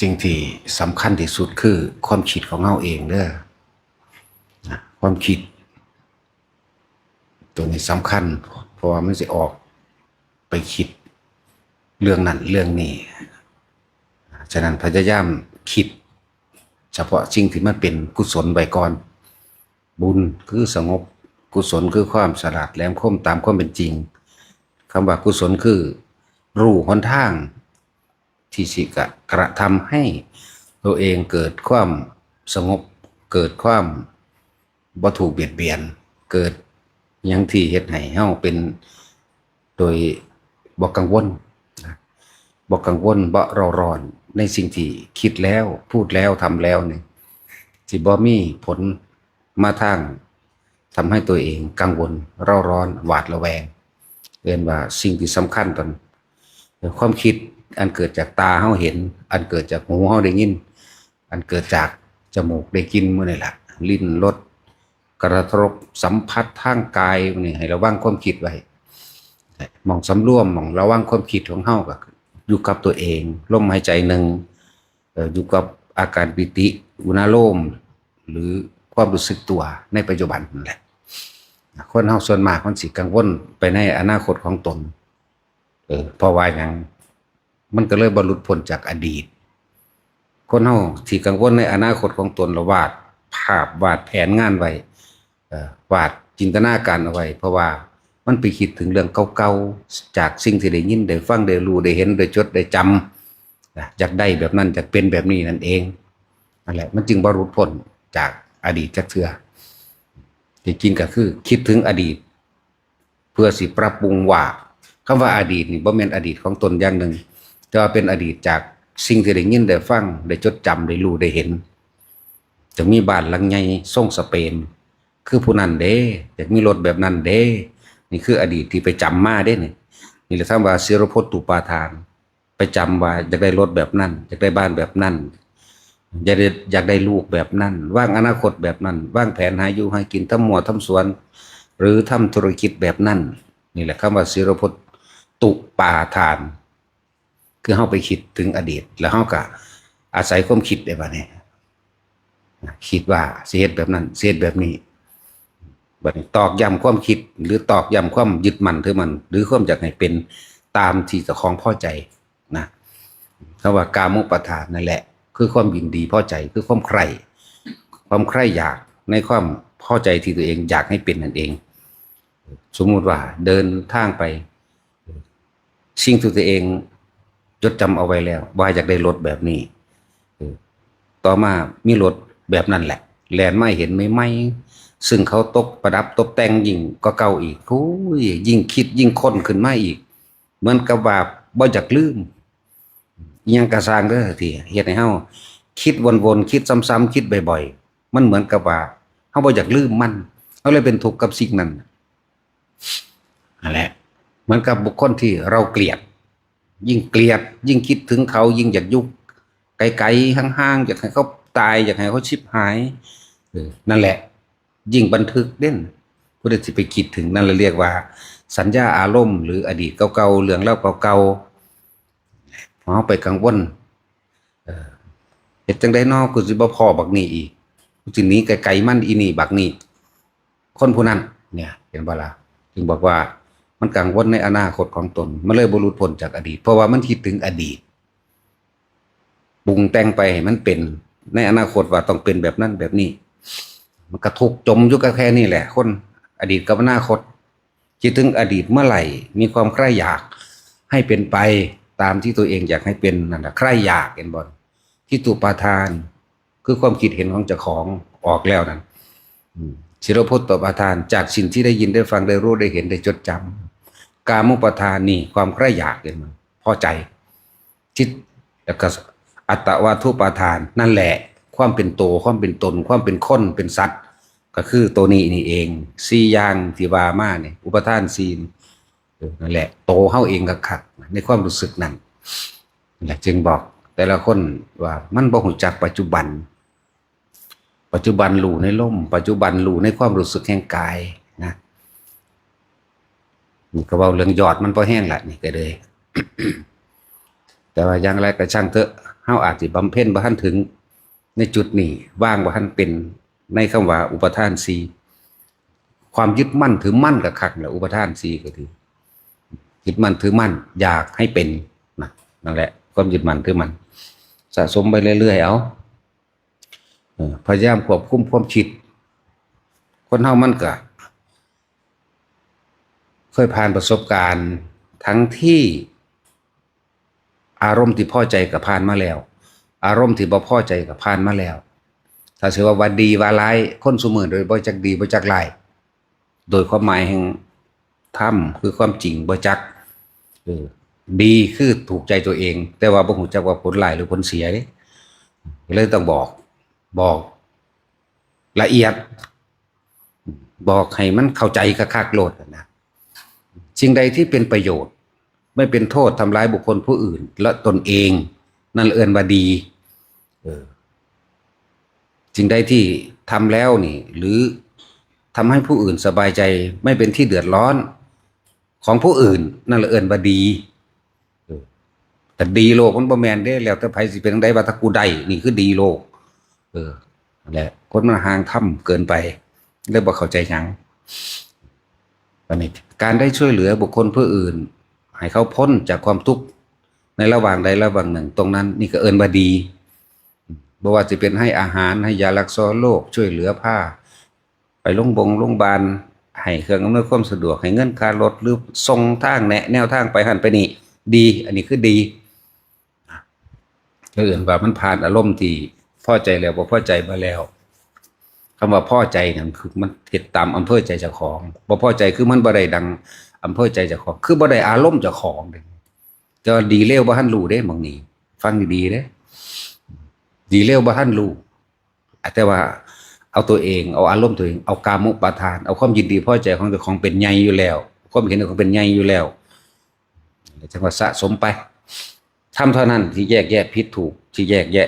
สิ่งที่สำคัญที่สุดคือความคิดของเราเองเด้อความคิดตัวนี้สำคัญเพราะว่ามันจะออกไปคิดเรื่องนั้นเรื่องนี้ฉะนั้นพยายามคิดเฉพาะสิ่งที่มันเป็นกุศลไว้ก่อนบุญคือสงบกุศลคือความฉลาดแหลมคมตามความเป็นจริงคำว่ากุศลคือรู้หนทางที่สิกระทำให้ตัวเองเกิดความสงบเกิดความบ่ถูกเบียดเบียนเกิดอย่างที่เฮ็ดให้เฮาเป็นโดยบ่กังวลบ่กังวลบ่เร่าร้อนในสิ่งที่คิดแล้วพูดแล้วทำแล้วนี่สิบ่มีผลมาทางทำให้ตัวเองกังวลเร่าร้อนหวาดระแวงเรียนว่าสิ่งที่สำคัญตอนความคิดอันเกิดจากตาเฮาเห็นอันเกิดจากหูเฮาได้ยินอันเกิดจากจมูกได้กลิ่นมื้อนี่ล่ะลิ้นรสกระทบสัมผัสทางกายนี่ให้ระวังความคิดไว้มองสำรวมมองระวังความคิดของเฮาก็อยู่กับตัวเองลมหายใจหนึ่งอยู่กับอาการปิติอุณาโลมหรือความรู้สึกตัวในปัจจุบันนั่นแหละคนเฮาส่วนมากมันสิกังวลไปในอนาคตของตนเพราะว่าอย่างมันก็เลยบรรลุพ้นจากอดีตคนเฮาที่กังวลในอนาคตของตนละวาดภาพวาดแผนงานไว้วาดจินตนาการเอาไว้เพราะว่ามันไปคิดถึงเรื่องเก่าๆจากสิ่งที่ได้ยินได้ฟังได้รู้ได้เห็นได้จดได้จำอยากได้แบบนั้นอยากเป็นแบบนี้นั่นเองนั่นแหละมันจึงบรรลุพ้นจากอดีตจักเทื่อที่จริงก็คือคิดถึงอดีตเพื่อสิปรับปรุงว่าคำว่าอดีตนี่บ่แม่นอดีตของตนอย่างหนึ่งแต่ว่าเป็นอดีตจากสิ่งที่ได้ยินได้ฟังได้จดจำได้รู้ได้เห็นจะมีบ้านหลังใหญ่ทรงสเปนคือผู้นั้นเด้อยากมีรถแบบนั้นเด้นี่คืออดีตที่ไปจำมาเด้นี่แหละคำว่าศิรพจน์ตุปาทานไปจำว่าอยากได้รถแบบนั้นอยากได้บ้านแบบนั้นอยากได้ลูกแบบนั้นวางอนาคตแบบนั้นวางแผนหาอยู่หากินทำหมวทำสวนหรือทำธุรกิจแบบนั้นนี่แหละคำว่าศิรพจน์ตุปาทานคือเฮาไปคิดถึงอดีตแล้วเฮาก็อาศัยความคิดได้บัดนี้คิดว่าสิเฮ็ดแบบนั้นสิเฮ็ดแบบนี้บัดนี้ตอกย้ำความคิดหรือตอกย้ำความยึดมั่นถือมันหรือความอยากให้เป็นตามที่เจ้าของพอใจนะคำว่ากามุปทานนั่นแหละคือความยินดีพอใจคือความใคร่อยากในความพอใจที่ตัวเองอยากให้เป็นนั่นเองสมมุติว่าเดินทางไปสิ่งที่ตัวเองจดจำเอาไว้แล้วว่าอยากได้รถแบบนี้ต่อมามีรถแบบนั้นแหละแลนไม่เห็นไม่ซึ่งเขาตกประดับตกแต่งยิ่งก็เก่าอีกโอ้ยยิ่งคิดยิ่งค้นขึ้นมาอีกเหมือนกับว่าบ่อยากลืมยังกระสร้างเด้อที่เฮ็ดให้เฮาคิดวนๆคิดซ้ำๆคิดบ่อยๆมันเหมือนกับว่าเฮาบ่อยากลืมมันเฮาเลยเป็นทุกข์กับสิ่งนั้นนั่นแหละเหมือนกับบุคคลที่เราเกลียดยิ่งเกลียดยิ่งคิดถึงเขายิ่งอยากยุกไกลๆห่างๆอยากให้เขาตายอยากให้เขาชิบหายนั่นแหละยิ่งบันทึกเด่นผู้ใดสิไปคิดถึงนั่นเราเรียกว่าสัญญาอารมณ์หรืออดีตเก่าๆเรื่องเล่าเก่าๆพอไปกังวลเฮ็ดจังได๋น้อกูสิบ่พ้อบักนี้อีกกูสิหนีไกลๆมันอีนี่บักนี้คนผู้นั้นเนี่ยเห็นบ่ล่ะจึงบอกว่ามันกังวลในอนาคตของตนมันเลยบ่หลุดพ้นจากอดีตเพราะว่ามันคิดถึงอดีตปรุงแต่งไปให้มันเป็นในอนาคตว่าต้องเป็นแบบนั้นแบบนี้มันกระทุกจมอยู่กับแค่นี้แหละคนอดีตกับอนาคตคิดถึงอดีตเมื่อไหร่มีความใคร่อยากให้เป็นไปตามที่ตัวเองอยากให้เป็นนั่นแหละใคร่อยากเห็นบ่ที่ตุปาทานคือความคิดเห็นของเจ้าของออกแล้วนั่นศิรพจน์ตุปาทานจากสิ่งที่ได้ยินได้ฟังได้รู้ได้เห็นได้จดจำกามุปทานนี่ความใคร่อยากเห็นมันพอใจคิดแล้วก็อัตตวาทุปาทานนั่นแหละความเป็นโตความเป็นตนความเป็นคนเป็นสัตว์ก็คือตัวนี้นี่เองสี่อย่างที่ว่ามาเนี่ยอุปทานศีลนั่นแหละโตเฮาเองก็คักในความรู้สึกนั้นนั่นแหละจึงบอกแต่ละคนว่ามันบ่รู้จักปัจจุบันรู้ในลมปัจจุบันรู้ในความรู้สึกแห่งกายนะนี่ก็เว้าเรื่องยอดมันพอแห้งละนี่ก็เลย แต่ว่าอย่างไรก็ช่างเถอะ เฮาอาจสิบำเพ็ญบ่ทันถึงในจุดนี้ว่างบ่ทันเป็นในคำว่าอุปทานสี่ความยึดมั่นถือมั่นกับคักแหละอุปทานสี่ก็คือยึดมั่นถือมั่นอยากให้เป็นนะนั่นแหละความยึดมั่นถือมั่นสะสมไปเรื่อยๆเอาพยายามควบคุมความคิดคนเฮามันก็เคยผ่านประสบการณ์ทั้งที่อารมณ์ที่พอใจกับผ่านมาแล้วอารมณ์ที่บ่พอใจกับผ่านมาแล้วถ้าเชื่อว่าดีว่าร้ายคนซุมื้อโดยบ่จักดีบ่จักร้ายโดยความหมายแห่งธรรมคือความจริงบ่จักดีคือถูกใจตัวเองแต่ว่าบ่ฮู้จักว่าผลร้ายหรือผลเสียเด้เลยต้องบอกละเอียดบอกให้มันเข้าใจคักๆโลดนะสิ่งใดที่เป็นประโยชน์ไม่เป็นโทษทำร้ายบุคคลผู้อื่นและตนเองนั่นเอิ้นว่าดีสิ่งใดที่ทำแล้วนี่หรือทำให้ผู้อื่นสบายใจไม่เป็นที่เดือดร้อนของผู้อื่นนั่นเอิ้นว่าดีแต่ดีโลกมันบ่แม่นเด้แล้วแต่ไผสิเป็นจังได๋ว่าถ้ากูได้นี่คือดีโลกนั่นแหละคนมันห่างธรรมเกินไปเลยบ่เข้าใจหยังอันนี้การได้ช่วยเหลือบุคคลผู้อื่นให้เขาพ้นจากความทุกข์ในระหว่างใดระหว่างหนึ่งตรงนั้นนี่ก็เอิ้นว่าดีบ่ว่าจะเป็นให้อาหารให้ยารักษาโรคช่วยเหลือผ้าไปโรงพยาบาลให้เครื่องอำนวยความสะดวกให้เงินค่ารถหรือส่งทางแนวทางไปหันไปนี่ดีอันนี้คือดีเอื่นว่ามันผ่านอารมณ์ที่พอใจแล้วบ่พอใจมาแล้วคำว่าพอใจนั่นคือมันเฮ็ดตามอำเภอใจเจ้าของบ่พอใจคือมันบ่ได้ดังอำเภอใจเจ้าของคือบ่ได้อารมณ์เจ้าของเด้แต่ดีเลวบ่ทันรู้เด้บางนี้ฟังดีๆเด้ดีเลวบ่ทันรู้แต่ว่าเอาตัวเองเอาอารมณ์ตัวเองเอากามุปาทานเอาความยินดีพอใจของเจ้าของเป็นใหญ่อยู่แล้วความเห็นของเป็นใหญ่อยู่แล้วจังว่าสะสมไปทำเท่านั้นที่แยกแยะผิดถูกที่แยกแยะ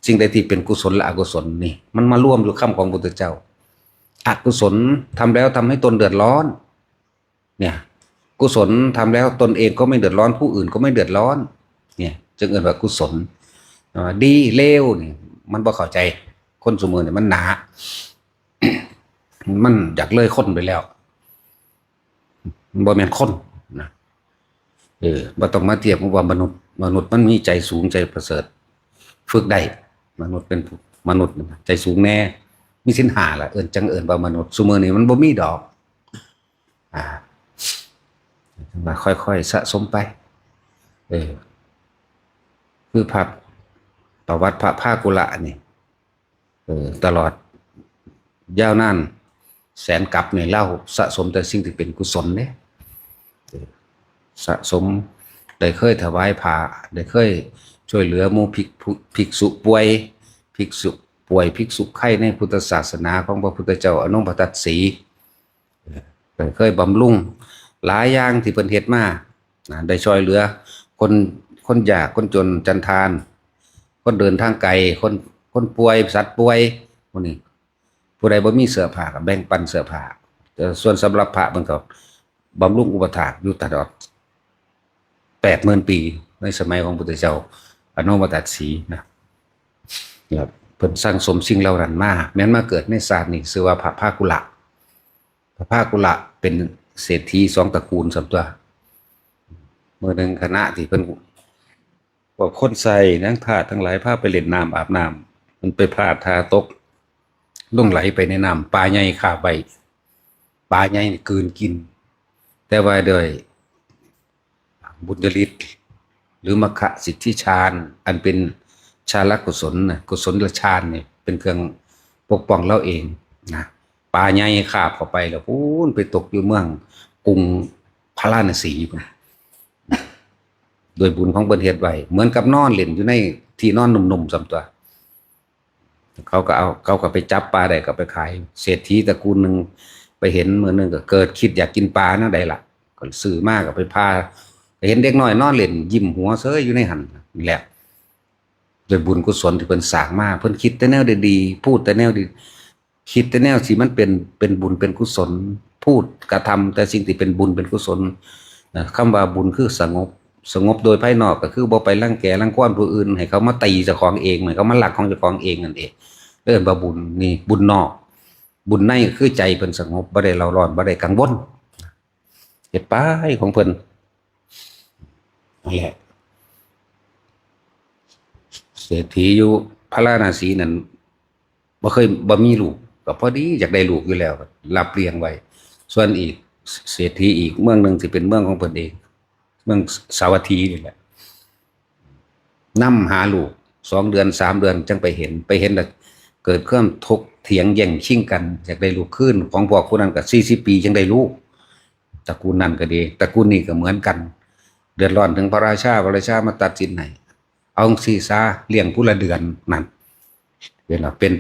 สิ่งใดที่เป็นกุศลและอกุศลนี่มันมาร่วมอยู่คำของพระพุทธเจ้าอกุศลทำแล้วทำให้ตนเดือดร้อนเนี่ยกุศลทำแล้วตนเองก็ไม่เดือดร้อนผู้อื่นก็ไม่เดือดร้อนเนี่ยจึงเรียกว่ากุศลดีเลวนี่มันบ่เข้าใจคนสมือเนี่ยมันหนา มันอยากเลยคนไปแล้วบ่แม่นคนนะบ่ต้องมาเทียบกับว่ามนุษย์มันมีใจสูงใจประเสริฐฝึกได้มนุษย์เป็นมนุษย์ใจสูงแน่มีสินหาล่ะจังว่ามนุษย์สมือนี่มันบ่มีดอกมาค่อยๆสะสมไปคือประวัติพระภากุละนี่ตลอดยาวนานแสนกับเนี่ยเล่าสะสมแต่สิ่งที่เป็นกุศลเนี่ยสะสมได้เคยถวายผ้าได้เคยช่วยเหลือหมู่ภิกษุป่วยภิกษุไข้ในพุทธศาสนาของพระพุทธเจ้าอนุปตัสสีได้เคยบำรุงหลายอย่างที่เพิ่นเฮ็ดมาได้ช่วยเหลือคนยากคนจนจันทานคนเดินทางไกลคนป่วยสัตว์ป่วยพวกนี้ผู้ใดบ่มีเสื้อผ้าก็แบ่งปันเสื้อผ้าแต่ส่วนสำหรับพระมันก็บำรุงอุปถากอยู่ตลอด 80,000 ปีในสมัยของพุทธเจ้าอนุปตัสสีนะครับเพิ่นสร้างสมสิ่งเหล่านั้นมาแม้นมาเกิดในศาสตร์นี้ชื่อว่าพระภากุละเป็นเศรษฐี2 ตระกูล3 ตัวเมื่อหนึ่งคณะที่เพิ่นว่าคนใส่นางทาสทั้งหลายพาไปเล่นน้ำอาบน้ำมันไปพลาดท่าตกลงไหลไปในน้ำปลาใหญ่คาใบปลาใหญ่กลืนกินแต่ว่าโดยบุญญาฤทธิ์หรือมคสิทธิฌานอันเป็นฌานกุศลกุศลฌานเนี่ยเป็นเครื่องปกป้องเราเองนะปลาใหญ่คาบเข้าไปแล้วพูนไปตกอยู่เมืองกรุงพาราณสีโดยบุญของเพิ่นเฮ็ดไว้เหมือนกับนอนเล่นอยู่ในที่นอนหนุ่มๆ3 ตัวเขาก็ไปจับปลาได้ก็ไปขายเศรษฐีตระกูลนึงไปเห็นมื้อนึงก็เกิดคิดอยากกินปลานั่นใดล่ะก็ซื้อมาก็ไปพาเห็นเด็กน้อยนอนเล่นยิ้มหัวเซ้ยอยู่ในหั่นนี่แหละโดยบุญกุศลที่เพิ่นสร้างมาเพิ่นคิดแต่แนวดีๆพูดแต่แนวดีคิดแต่แนวที่มันเป็นบุญเป็นกุศลพูดกระทำแต่สิ่งที่เป็นบุญเป็นกุศลคำว่าบุญคือสงบ สงบโดยภายนอกก็คือบ่ไปรังแกรังควานผู้อื่นให้เขามาตีเจ้าของเองเหมือนเขามาลักของเจ้าของเองนั่นเองเอิ้นว่าบุญนี่บุญนอกบุญในคือใจเพิ่นสงบบ่ได้เร่าร้อนบ่ได้กังวลเฮ็ดไปของเพิ่นนั่นแหละเศรษฐีอยู่พระราณสีนั่นบ่มีลูกก็พอดีอยากได้ลูกอยู่แล้วรับเลี้ยงไว้ส่วนอีกเศรษฐีอีกเมืองนึงสิเป็นเมืองของเพิ่นเองเมืองสาวัตถีนี่แหละนำหาลูก2 เดือน 3 เดือนจังไปเห็นแล้วเกิดความถกเถียงแย่งชิงกันอยากได้ลูกคืนของพวกคนนั้นก็40 ปีจังได้ลูกตระกูลนั้นก็ดีตระกูลนี้ก็เหมือนกันเดือดร้อนถึงพระราชามาตัดสินให้เอาซีซาเลี้ยงผู้ละเดือนนั่นเป็น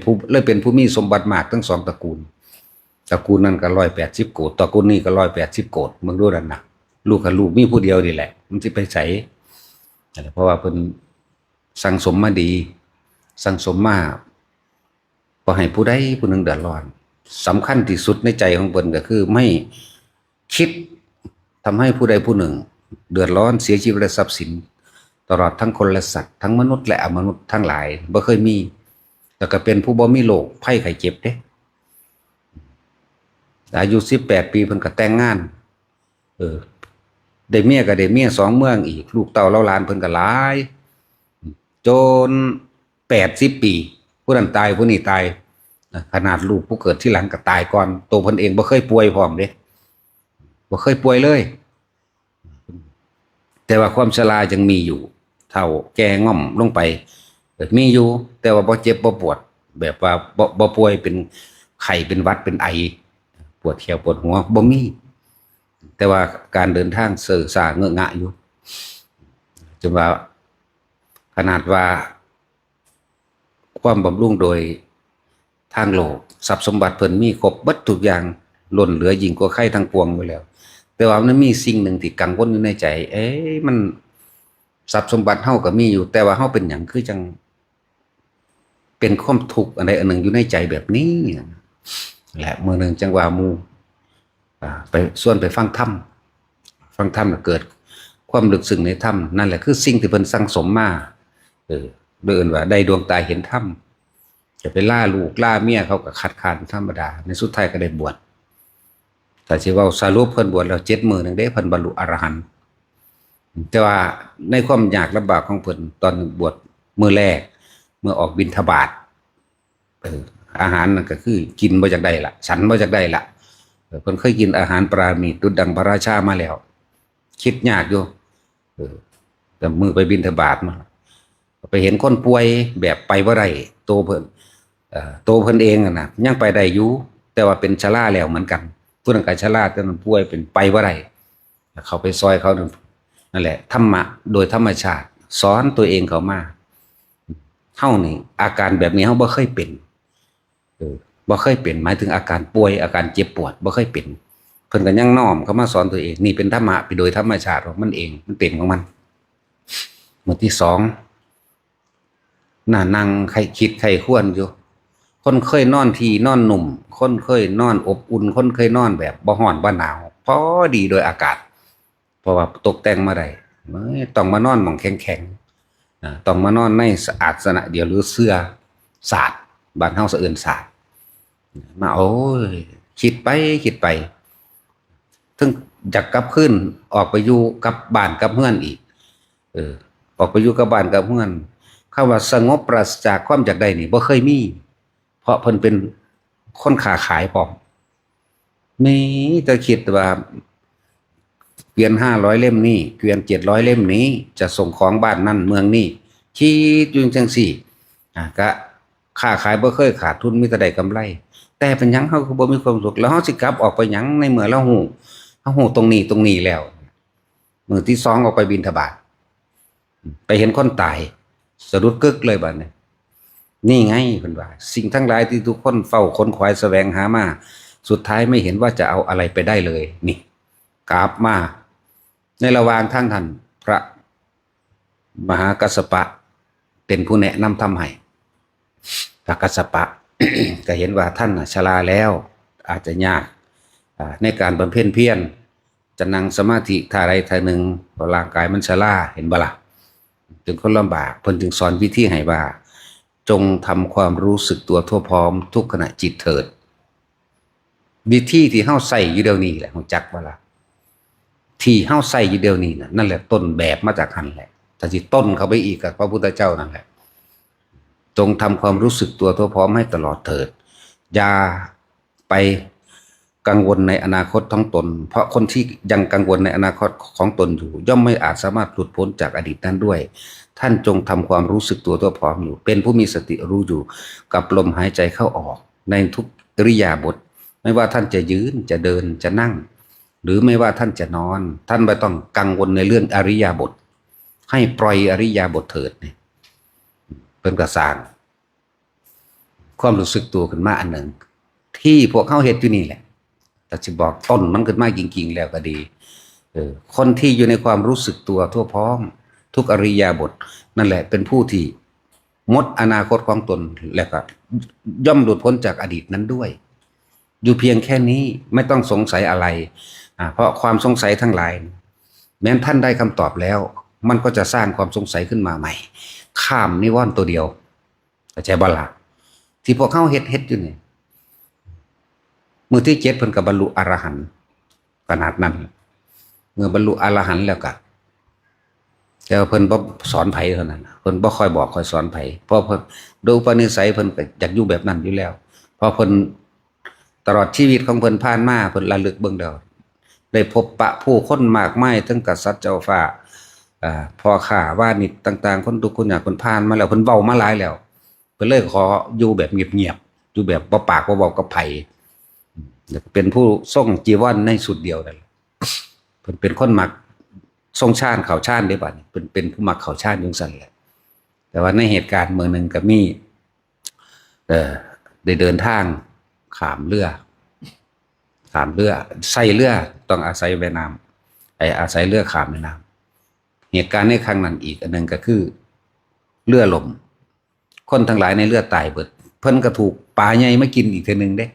ผู้มีสมบัติมากทั้ง2 ตระกูลนั้นก็180 โกฏตระกูลนี้ก็180 โกฏมึงดูนั่นนะลูกกับลูกมีผู้เดียวนี่แหละมันสิไปไสเพราะว่าเพิ่นสั่งสมมาดีสั่งสมมาบ่ให้ผู้ใดผู้หนึ่งเดือดร้อนสำคัญที่สุดในใจของเพิ่นก็คือไม่คิดทำให้ผู้ใดผู้หนึ่งเดือดร้อนเสียชีวิตและทรัพย์สินตลอดทั้งคนและสัตว์ทั้งมนุษย์และอมนุษย์ทั้งหลายบ่เคยมีแล้วก็เป็นผู้บ่มีโรคภัยไข้เจ็บเด้อายุ18 ปีเพิ่นก็แต่งงานได้เมียก็ได้เมีย2 เมืองอีกลูกเต้าเล้าหลานเพิ่นก็หลายจน80 ปีผู้นั้นตายผู้นี้ตายขนาดลูกผู้เกิดที่หลังก็ตายก่อนตัวเพิ่นเองบ่เคยป่วยพร้อมเด้บ่เคยป่วยเลยแต่ว่าความชรายังมีอยู่เท่าแก่ง่อมลงไปมีอยู่แต่ว่าบ่เจ็บบ่ปวดแบบว่าบ่ป่วยเป็นไข้เป็นหวัดเป็นไอปวดแขวปวดหัวบ่มีแต่ว่าการเดินทางเสื่อสาเงอะงะอยู่จนว่าขนาดว่าความบำรุงโดยทางโลกทรัพย์สมบัติเพิ่นมีครบเบิดทุกอย่างล้นเหลือยิ่งกว่าไข่ทั้งปวงไว้แล้วแต่ว่ามันมีสิ่งหนึ่งที่กังวลอยู่ในใจมันทรัพย์สมบัติเฮาก็มีอยู่แต่ว่าเฮาเป็นหยังคือจังเป็นความทุกข์อะไรอันหนึ่งอยู่ในใจแบบนี้แหละมื้อนึงจังว่าหมู่ไปส่วนไปฟังธรรมเกิดความลึกซึ้งในธรรมนั่นแหละคือสิ่งที่เพิ่นสั่งสมมาเดินว่าได้ดวงตาเห็นธรรมจะไปล่าลูกล่าเมียเขาก็คัดค้านธรรมดาในสุดท้ายก็ได้บวชแต่สิว่าสรุปเพิ่นบวชแล้ว7 มื้อนึงเด้เพิ่นบรรลุอรหันต์แต่ว่าในความยากลำบากของเพิ่นตอนบวชมื้อแรกเมื่อออกบิณฑบาตอาหารนั่นก็คือกินบ่จักได้ล่ะฉันบ่จักได้ล่ะเพิ่นเคยกินอาหารปราณีตดุจดังพระราชามาแล้วคิดยากอยู่แต่มือไปบิณฑบาตมาไปเห็นคนป่วยแบบไปบ่ได้โตเพิ่นเองน่ะยังไปได้อยู่แต่ว่าเป็นชราแล้วเหมือนกันผู้นั้นก็ชราแต่มันป่วยเป็นไปบ่ได้เขาไปซอยเขานั่นแหละธรรมะโดยธรรมชาติสอนตัวเองเขามาเฮานี่อาการแบบนี้เฮาบ่เคยเป็นบ่เคยเป็นหมายถึงอาการป่วยอาการเจ็บปวดบ่เคยเป็นเพิ่นก็ยังน้อมเข้ามาสอนตัวเองนี่เป็นธรรมะไปโดยธรรมชาติของมันเองมันเป็นของมันหมวดที่2น่านั่งใครคิดใครควรอยู่คนเคยนอนทีนอนหนุ่มคนเคยนอนอบอุ่นคนเคยนอนแบบบ่ร้อนบ่หนาวพอดีโดยอากาศเพราะว่าตกแต่งมาได้ต้องมานอนหม่องแข็งๆต้องมานอนในอาสนะเดียวหรือเสื้อสาดบ้านเฮาเอิ้นสาดมาโอ้ยคิดไปถึงอยากกลับขึ้นออกไปอยู่กับบ้านกับเฮือนอีกออกไปอยู่กับบ้านกับเฮือนคำว่าสงบปราศจากความอยากได้นี่บ่เคยมีเพราะเพิ่นเป็นคนค้าขายพร้อมมีแต่คิดว่าเกวียน500 เล่มนี้เกวียน700 เล่มนี้จะส่งของบ้านนั่นเมืองนี้คิดอยู่จังซี่ก็ค้าขายบ่เคยขาดทุนมีแต่ได้กำไรแต่เป็นหยังเฮาคือบ่มีความสุขแล้วเฮาสิกลับออกไปหยังในเมื่อเราฮู้ตรงนี้แล้วมื้อที่2ออกไปบิณฑบาตไปเห็นคนตายสะดุดกึกเลยบัดนี้นี่ไงเพิ่นว่าสิ่งทั้งหลายที่ทุกคนเฝ้าค้นคว้าแสวงหามาสุดท้ายไม่เห็นว่าจะเอาอะไรไปได้เลยนี่กราบมาในระหว่างทางท่านพระมหากัสสปะเป็นผู้แนะนำธรรมให้พระกัสสปะ ก็เห็นว่าท่านชราแล้วอาจจะยากในการบำเพ็ญเพียร จะนั่งสมาธิท่าใดท่าหนึ่งพอร่างกายมันชราเห็นบ่ล่ะจึงคนลำบากเพิ่นจึงสอนวิธีให้ว่าจงทำความรู้สึกตัวทั่วพร้อมทุกขณะจิตเถิดวิธีที่เฮาใส่อยู่เดี๋ยวนี้แหละรู้จักบ่ล่ะที่เฮาใส่อยู่เดี๋ยวนี้น่ะนั่นแหละต้นแบบมาจากหันแหละถ้าสิต้นเข้าไปอีกกับพระพุทธเจ้านั่นแหละจงทำความรู้สึกตัวทั่วพร้อมให้ตลอดเถิดอย่าไปกังวลในอนาคตของตนเพราะคนที่ยังกังวลในอนาคตของตนอยู่ย่อมไม่อาจสามารถหลุดพ้นจากอดีตนั้นด้วยท่านจงทำความรู้สึกตัวทั่วพร้อมอยู่เป็นผู้มีสติรู้อยู่กับลมหายใจเข้าออกในทุกอิริยาบถไม่ว่าท่านจะยืนจะเดินจะนั่งหรือไม่ว่าท่านจะนอนท่านไม่ต้องกังวลในเรื่องอริยาบถให้ปล่อยอริยาบถเถิดเนี่ยเป็นกระสร้างความรู้สึกตัวขึ้นมาอันหนึ่งที่พวกเขาเฮ็ดอยู่นี่แหละแต่จะบอกต้นมันขึ้นมาจริงๆแล้วก็ดีคนที่อยู่ในความรู้สึกตัวทั่วพร้อมทุกอริยาบถนั่นแหละเป็นผู้ที่หมดอนาคตของตนและก็ย่อมหลุดพ้นจากอดีตนั้นด้วยอยู่เพียงแค่นี้ไม่ต้องสงสัยอะไรเพราะความสงสัยทั้งหลายแม้ท่านได้คำตอบแล้วมันก็จะสร้างความสงสัยขึ้นมาใหม่ข้ามนิวรณ์ตัวเดียวเข้าใจบ่ล่ะที่พวกเขาเฮ็ดอยู่นี่มือที่7เพิ่นก็บรรลุอรหันต์ขนาดนั้นเมื่อบรรลุอรหันต์แล้วก็แต่เพิ่นบ่สอนไผเท่านั้นเพิ่นบ่ค่อยบอกค่อยสอนไผเพราะเพิ่นโดยอุปนิสัยเพิ่นก็อยากอยู่แบบนั้นอยู่แล้วเพราะเพิ่นตลอดชีวิตของเพิ่นผ่านมาเพิ่นระลึกเบิ่งแล้วได้พบปะผู้คนมากมายทั้งกษัตริย์เจ้าฟ้าพ่อข้าวานิชต่างๆคนทุกคนอยากเพิ่นผ่านมาแล้วเพิ่นเว้ามาหลายแล้วเพิ่นเลยขออยู่แบบเงียบๆอยู่แบบบ่ปากบ่เว้ากับไผเป็นผู้ทรงจีวรในสุดเดียวนั่นเพิ่นเป็นคนมักทรงชาติเขาชาติได้บัดนี้เป็นผู้มักเขาชาติจังซั่นแหละแต่ว่าในเหตุการณ์เมืองนึงก็มีได้เดินทางข้ามเรือใส่เรือต้องอาศัยแม่น้ำอาศัยเรือข้ามแม่น้ำเหตุการณ์ในครั้งนั้นอีกอันนึงก็คือเรือล่มคนทั้งหลายในเรือตายเบิดเพิ่นก็ถูกปลาใหญ่มากินอีกทีนึงเด้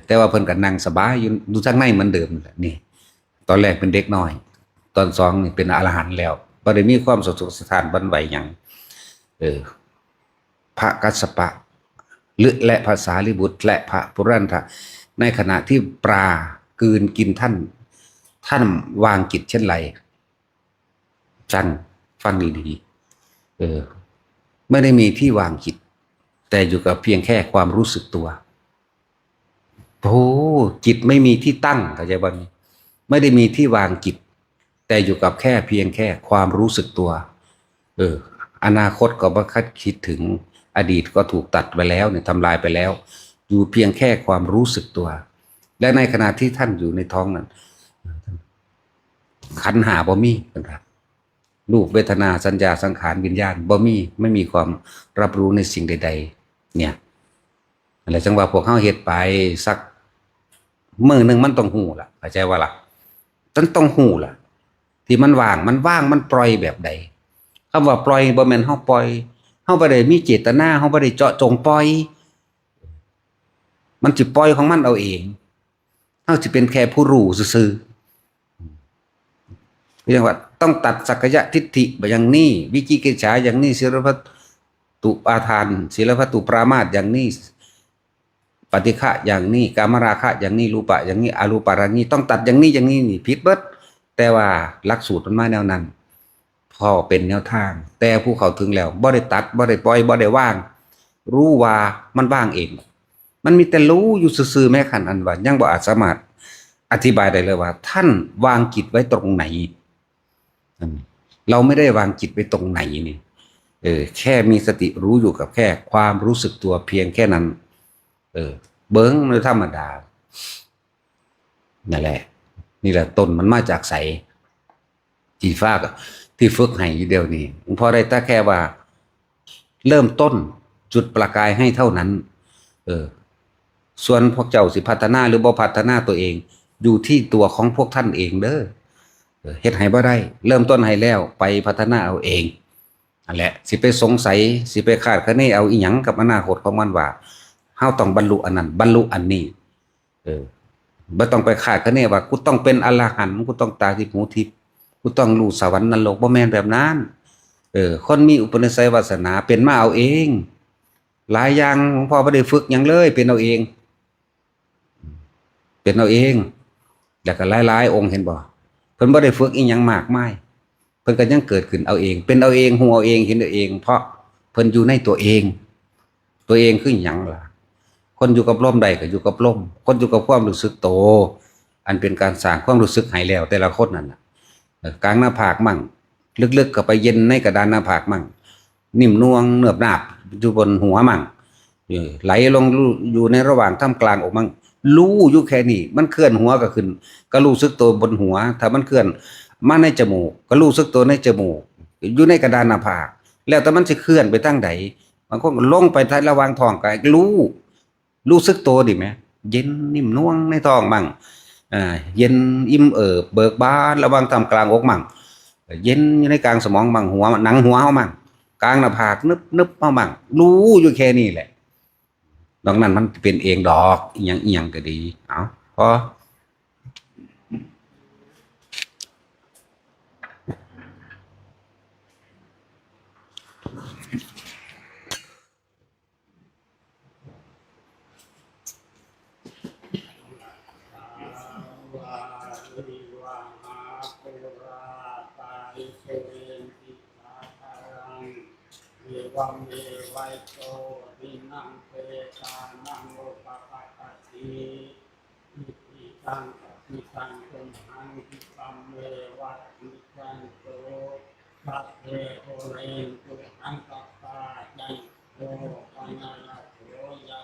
แต่ว่าเพิ่นก็นั่งสบายอยู่ทางในเหมือนเดิมแหละนี่ตอนแรกเป็นเด็กน้อยตอน2นี่เป็นอรหันต์แล้วบ่ได้มีความสุขสถานบันไหวหยังพระกัสสปะและพระสารีบุตรและพระปุรันทะในขณะที่ปลากลืนกินท่านวางจิตเช่นไรฟังดีๆไม่ได้มีที่วางจิตแต่อยู่กับเพียงแค่ความรู้สึกตัวโอ้จิตไม่มีที่ตั้งเข้าใจบ่ไม่ได้มีที่วางจิตแต่อยู่กับเพียงแค่ความรู้สึกตัวอนาคตก็บ่คัดคิดถึงอดีตก็ถูกตัดไปแล้วเนี่ยทำลายไปแล้วอยู่เพียงแค่ความรู้สึกตัวและในขณะที่ท่านอยู่ในท้องนั้นขันธ์5บ่มีนะครับรูปเวทนาสัญญาสังขารวิญญาณบ่มีไม่มีความรับรู้ในสิ่งใดๆเนี่ยอะไรจังว่าพวกเฮาเฮ็ดไปสักมื้อนึงมันต้องฮู้ล่ะเข้าใจว่าล่ะต้องฮู้ล่ะที่มันว่างมันปล่อยแบบใดคำว่าปล่อยบ่แม่นเฮาปล่อยเฮาบ่ได้มีเจตนาเฮาบ่ได้เจาะจงปล่อยมันสิปล่อยของมันเอาเองเฮาสิเป็นแค่ผู้รู้ซื่อๆเรียกว่าต้องตัดสักยะทิฏฐิอย่างนี้วิจิกิจฉาอย่างนี้ศีลพัตตุปาทานศีลพัตตุปรามาสอย่างนี้ปฏิฆะอย่างนี้กามราคะอย่างนี้รูปะอย่างนี้อรูปารานี้ต้องตัดอย่างนี้นี่ผิดเบิดแต่ว่าหลักสูตรมันมาแนวนั้นพอเป็นแนวทางแต่ผู้เข้าถึงแล้วบ่ได้ตัดบ่ได้ปล่อยบ่ได้ว่างรู้ว่ามันว่างเองมันมีแต่รู้อยู่ซื่อๆแม้ขันอันว่ายังบ่อาจสามารถอธิบายได้เลยว่าท่านวางจิตไว้ตรงไหนเราไม่ได้วางจิตไว้ตรงไหนนี่แค่มีสติรู้อยู่กับแค่ความรู้สึกตัวเพียงแค่นั้นเบิ้งโดยธรรมดานั่นแหละนี่แหละต้นมันมาจากไสจีฟ้าก็ที่ฝึกให้เดียวนี้พอได้แต่แค่ว่าเริ่มต้นจุดประกายให้เท่านั้นส่วนพวกเจ้าสิพัฒนาหรือบ่พัฒนาตัวเองอยู่ที่ตัวของพวกท่านเองเด้อเฮ็ดให้บ่ได้เริ่มต้นให้แล้วไปพัฒนาเอาเองนั่นแหละสิไปสงสัยสิไปคาดคะเนเอาอีหยังกับอนาคตของมันว่าเฮาต้องบรรลุอันนั้นบรรลุอันนี้ บ่ต้องไปคาดคะเนว่ากูต้องเป็นอรหันต์กูต้องตาทิพย์หูทิพย์กูต้องรู้สวรรค์นรกบ่แม่นแบบนั้นคนมีอุปนิสัยวาสนาเป็นมาเอาเองหลายอย่างหลวงพ่อบ่ได้ฝึกหยังเลยเป็นเอาเองเป็นเอาเองแล้วก็หลายๆองค์เห็นบ่เพิ่นบ่ได้ฝึกอีหยังมากมายเพิ่นก็ยังเกิดขึ้นเอาเองเป็นเอาเองฮู้เอาเองเห็นเอาเองเพราะเพิ่นอยู่ในตัวเองตัวเองคือหยังล่ะคนอยู่กับลมใดก็อยู่กับลมคนอยู่กับความรู้สึกโตอันเป็นการสร้างความรู้สึกให้แล้วแต่ละคนนั่นน่ะกลางหน้าผากมั่งลึกๆก็ไปเย็นในกระดานหน้าผากมั่งนิ่มนวลเนือบหนาบอยู่บนหัวมั่งไหลลงอยู่ในระหว่างท่ามกลางอกมั่งรู้อยู่แค่นี้มันเคลื่อนหัวก็ขึ้นก็รู้สึกตัวบนหัวถ้ามันเคลื่อนมาในจมูกก็รู้สึกตัวในจมูกอยู่ในกระดานหน้าผากแล้วแต่มันจะเคลื่อนไปทางใดบางคนลงไปทางระหว่างท้องก็รู้สึกตัวดิแม่เย็นนิ่มนวลในท้องมั่งเย็นอิ่มเบิกบานระหว่างท่ามกลางอกมั่งเย็นอยู่ในกลางสมองมั่งหัวหนังหัวเฮามั่งกลางหน้าผากนึบเฮามั่งรู้อยู่แค่นี้แหละนอกนั้นมันเป็นเองดอกอีหยังก็ดีเอาพอวังเมวัยโตวินังเปตานังโอปะปะปะติอิทิตังอิตังตุมหังอิปัมเมวัตติจันโตสัพเพโอเรนตุหังกัปปะจันโตปะนายโตยะ